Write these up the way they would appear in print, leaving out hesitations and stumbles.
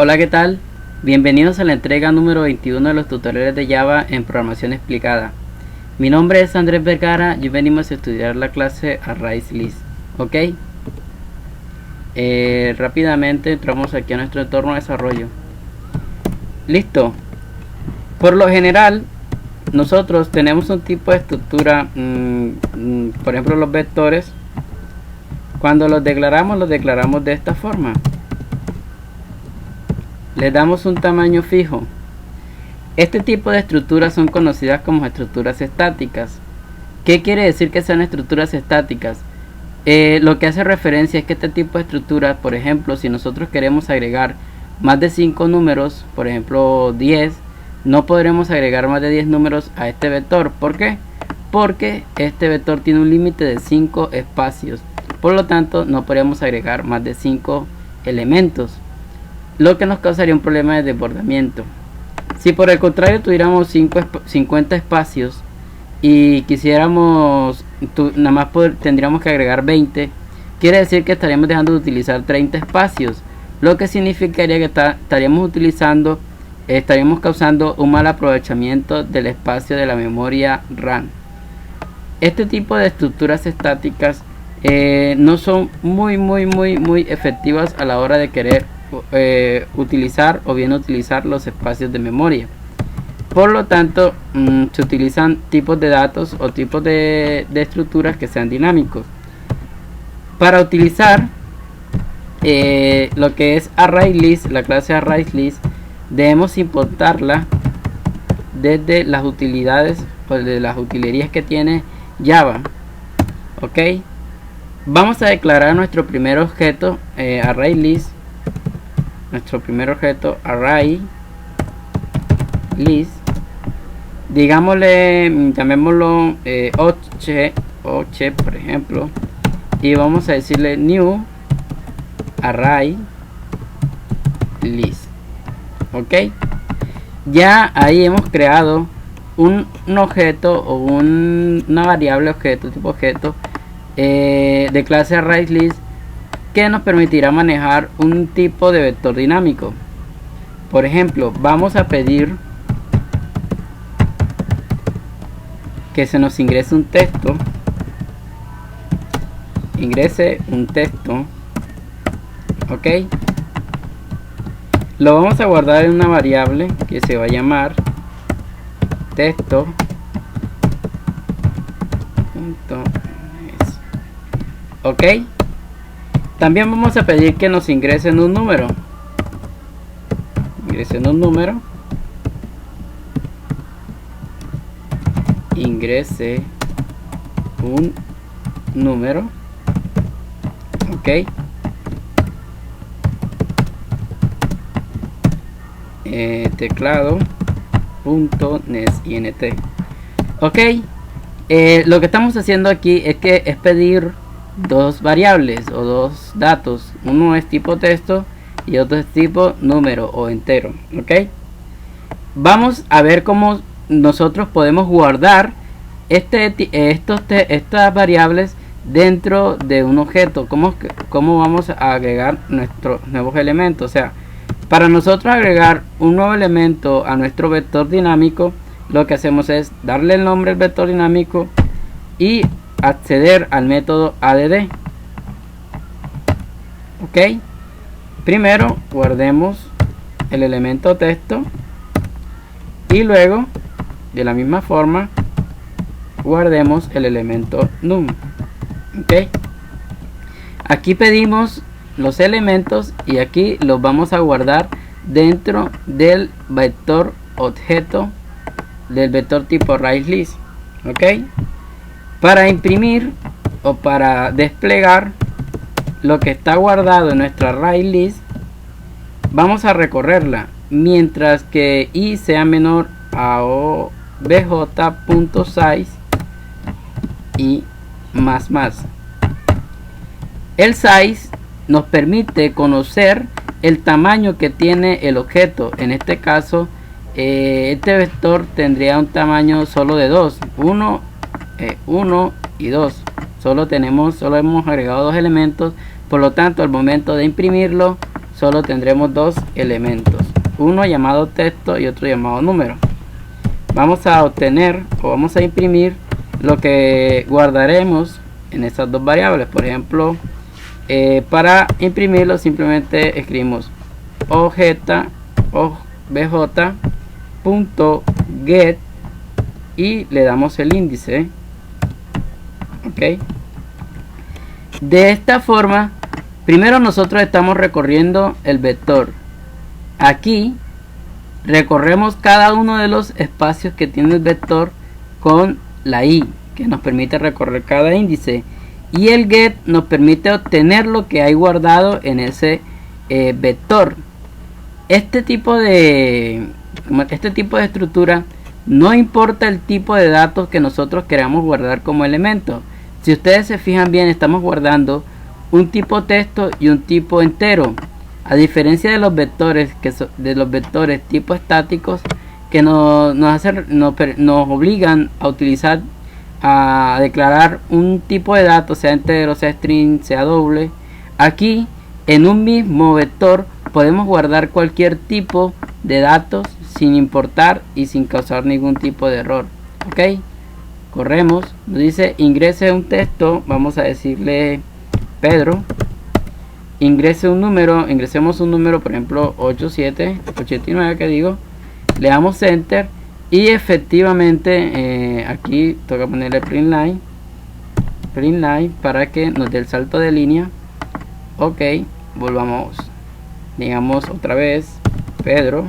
Hola, ¿qué tal? Bienvenidos a la entrega número 21 de los tutoriales de Java en programación explicada. Mi nombre es Andrés Vergara y hoy venimos a estudiar la clase ArrayList. ¿Ok? Rápidamente entramos aquí a nuestro entorno de desarrollo. Listo. Por lo general, nosotros tenemos un tipo de estructura, por ejemplo los vectores. Cuando los declaramos de esta forma. Le damos un tamaño fijo. Este tipo de estructuras son conocidas como estructuras estáticas. ¿Qué quiere decir que sean estructuras estáticas? Lo que hace referencia es que este tipo de estructuras, por ejemplo, si nosotros queremos agregar más de 5 números, por ejemplo 10, no podremos agregar más de 10 números a este vector. ¿Por qué? Porque este vector tiene un límite de 5 espacios. Por lo tanto, no podríamos agregar más de 5 elementos, lo que nos causaría un problema de desbordamiento. Si por el contrario tuviéramos 50 espacios y quisiéramos nada más tendríamos que agregar 20, quiere decir que estaríamos dejando de utilizar 30 espacios, lo que significaría que estaríamos causando un mal aprovechamiento del espacio de la memoria RAM. Este tipo de estructuras estáticas no son muy efectivas a la hora de querer utilizar o bien utilizar los espacios de memoria. Por lo tanto, se utilizan tipos de datos o tipos de estructuras que sean dinámicos. Para utilizar lo que es ArrayList, la clase ArrayList, debemos importarla desde las utilidades o de las utilerías que tiene Java. Ok, vamos a declarar nuestro primer objeto ArrayList. Nuestro primer objeto ArrayList, digámosle, llamémoslo Oche, por ejemplo, y vamos a decirle new ArrayList. Ok, ya ahí hemos creado un objeto o una variable objeto, tipo objeto de clase ArrayList, que nos permitirá manejar un tipo de vector dinámico. Por ejemplo, vamos a pedir que se nos ingrese un texto. Ok, lo vamos a guardar en una variable que se va a llamar texto. Ok, también vamos a pedir que nos ingresen un número. Ingrese un número. Ok. Teclado.int. Ok. Lo que estamos haciendo aquí es pedir dos variables o dos datos. Uno es tipo texto y otro es tipo número o entero. Ok, vamos a ver cómo nosotros podemos guardar estas variables dentro de un objeto. Cómo vamos a agregar nuestros nuevos elementos. O sea, para nosotros agregar un nuevo elemento a nuestro vector dinámico, lo que hacemos es darle el nombre al vector dinámico y acceder al método add. Ok, primero guardemos el elemento texto y luego de la misma forma guardemos el elemento num. Ok, aquí pedimos los elementos y aquí los vamos a guardar dentro del vector objeto del vector tipo ArrayList. Ok, para imprimir o para desplegar lo que está guardado en nuestra ArrayList, vamos a recorrerla mientras que i sea menor a obj.size y más. El size nos permite conocer el tamaño que tiene el objeto. En este caso, este vector tendría un tamaño solo de 2, 1 y 2. Solo hemos agregado dos elementos, por lo tanto al momento de imprimirlo solo tendremos dos elementos, uno llamado texto y otro llamado número. Vamos a obtener o vamos a imprimir lo que guardaremos en esas dos variables. Por ejemplo, para imprimirlo simplemente escribimos obj.get y le damos el índice. Ok, de esta forma primero nosotros estamos recorriendo el vector. Aquí recorremos cada uno de los espacios que tiene el vector con la i, que nos permite recorrer cada índice, y el get nos permite obtener lo que hay guardado en ese vector. Este tipo de estructura, no importa el tipo de datos que nosotros queramos guardar como elemento. Si ustedes se fijan bien, estamos guardando un tipo texto y un tipo entero, a diferencia de los vectores tipo estáticos que nos obligan a utilizar, a declarar un tipo de datos, sea entero, sea string, sea doble. Aquí en un mismo vector podemos guardar cualquier tipo de datos sin importar y sin causar ningún tipo de error. Ok, corremos, nos dice ingrese un texto, vamos a decirle Pedro, ingresemos un número, por ejemplo 8789 que digo, le damos enter y efectivamente aquí toca ponerle print line para que nos dé el salto de línea. Ok, volvamos, digamos otra vez Pedro,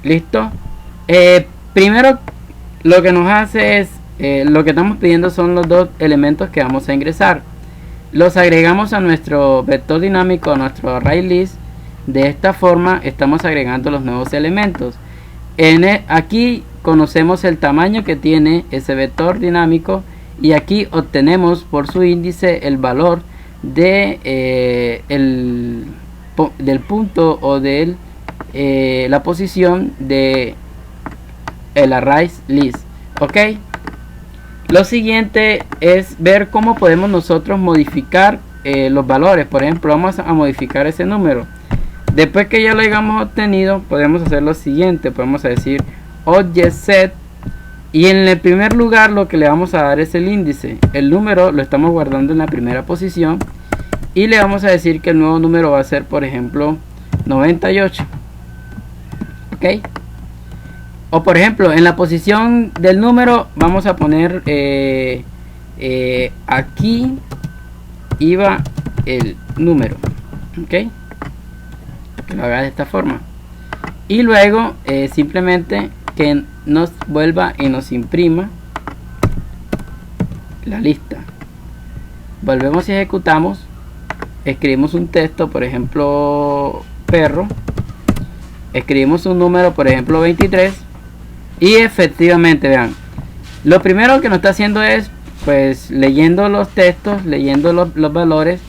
listo. Primero lo que nos hace es lo que estamos pidiendo son los dos elementos que vamos a ingresar, los agregamos a nuestro vector dinámico, a nuestro array list. De esta forma estamos agregando los nuevos elementos. Aquí conocemos el tamaño que tiene ese vector dinámico y aquí obtenemos por su índice el valor de del punto o de la posición de el array list. Ok, lo siguiente es ver cómo podemos nosotros modificar los valores. Por ejemplo, vamos a modificar ese número. Después que ya lo hayamos obtenido, podemos hacer lo siguiente. Podemos decir object set y en el primer lugar lo que le vamos a dar es el índice. El número lo estamos guardando en la primera posición y le vamos a decir que el nuevo número va a ser, por ejemplo, 98. Ok, o por ejemplo en la posición del número vamos a poner aquí iba el número. Ok, que lo haga de esta forma y luego simplemente que nos vuelva y nos imprima la lista. Volvemos y ejecutamos, escribimos un texto, por ejemplo perro, escribimos un número, por ejemplo 23 y efectivamente vean, lo primero que nos está haciendo es pues leyendo los textos, leyendo los valores.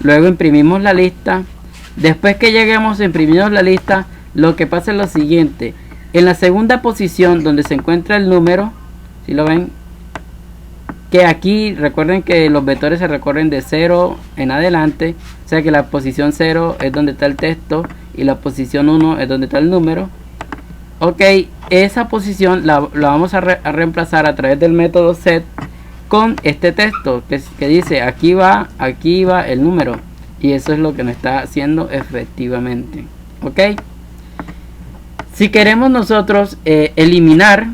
Luego imprimimos la lista. Después que lleguemos a imprimir la lista, lo que pasa es lo siguiente: en la segunda posición donde se encuentra el número, si lo ven, que aquí recuerden que los vectores se recorren de 0 en adelante, o sea que la posición 0 es donde está el texto y la posición 1 es donde está el número. Ok, esa posición la vamos a reemplazar a través del método set con este texto que dice aquí va el número, y eso es lo que nos está haciendo efectivamente. Ok, si queremos nosotros eliminar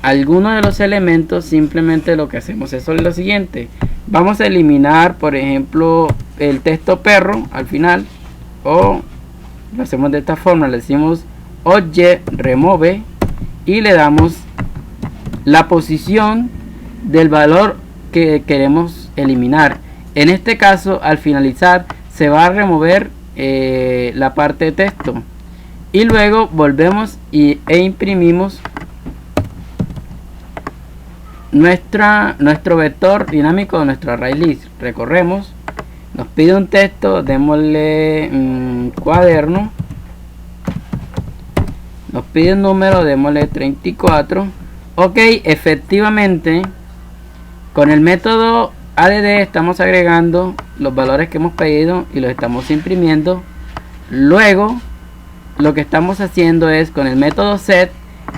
alguno de los elementos, simplemente lo que hacemos es lo siguiente: vamos a eliminar, por ejemplo, el texto perro al final, o lo hacemos de esta forma, le decimos object remove y le damos la posición del valor que queremos eliminar. En este caso, al finalizar se va a remover la parte de texto y luego volvemos e imprimimos nuestro vector dinámico de nuestro array list. Recorremos, nos pide un texto, démosle cuaderno, nos pide un número, démosle 34. Ok, efectivamente con el método add estamos agregando los valores que hemos pedido y los estamos imprimiendo. Luego lo que estamos haciendo es con el método set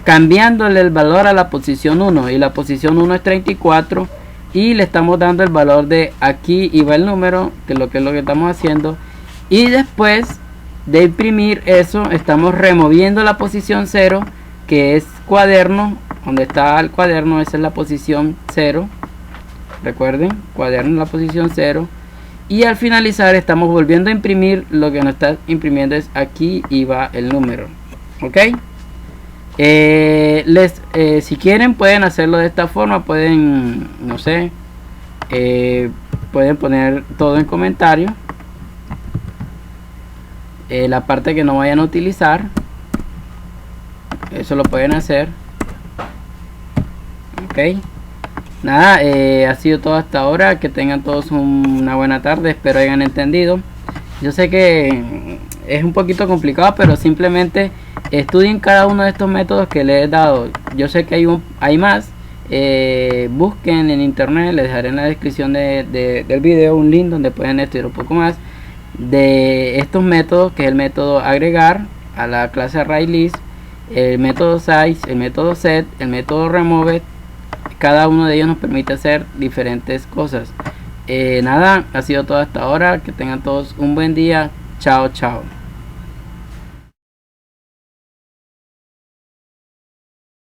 cambiándole el valor a la posición 1, y la posición 1 es 34, y le estamos dando el valor de aquí y va el número, que es lo que estamos haciendo. Y después de imprimir eso, estamos removiendo la posición 0, que es cuaderno. Donde está el cuaderno, esa es la posición 0. Recuerden, cuaderno en la posición 0. Y al finalizar estamos volviendo a imprimir. Lo que nos está imprimiendo es aquí y va el número. Ok. Si quieren pueden hacerlo de esta forma. Pueden, no sé, pueden poner todo en comentarios. La parte que no vayan a utilizar, eso lo pueden hacer. Ok. Nada, ha sido todo hasta ahora. Que tengan todos una buena tarde. Espero hayan entendido. Yo sé que es un poquito complicado, pero simplemente estudien cada uno de estos métodos que les he dado. Yo sé que hay más. Busquen en internet. Les dejaré en la descripción del video un link donde pueden estudiar un poco más de estos métodos, que es el método agregar a la clase ArrayList, el método size, el método set, el método remove. Cada uno de ellos nos permite hacer diferentes cosas. Nada, ha sido todo hasta ahora. Que tengan todos un buen día. Chao, chao.